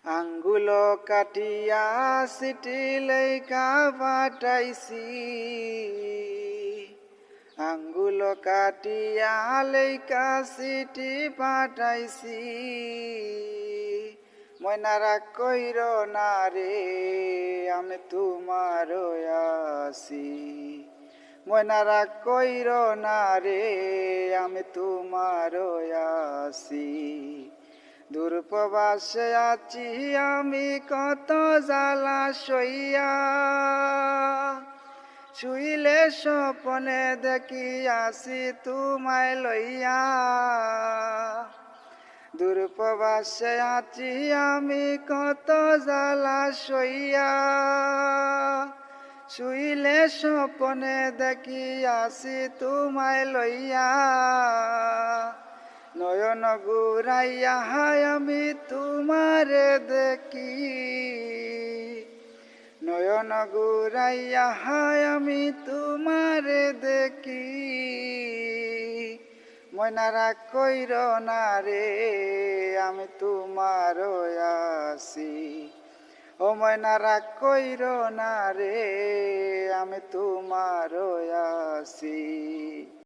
আঙ্গুল কাটিয়া সিটি লেখা পাঠাইছি, আঙ্গুল কাটিয়া লেখা সিটি পাঠাইছি। ময়না রাগ কইর না রে, আমি তোমার আছি। ময়না রাগ কইর না রে, আমি তোমার আছি। দূরপ্রবাসে আছি আমি কত জ্বালা সইয়া, শুইলে স্বপনে দেখি আসি তোমায় লইয়া। দূরপ্রবাসে আছি আমি কত জ্বালা সইয়া, শুইলে স্বপনে দেখি আসি তোমায় লইয়া। নয়ন ঘুরাইয়া আমি তোমারে দেখি, নয়ন ঘুরাইয়া আমি তোমারে দেখি। ময়না রাগ কইর না রে, আমি তোমার আছি। ও ময়না রাগ কইর না রে, আমি তোমার আছি।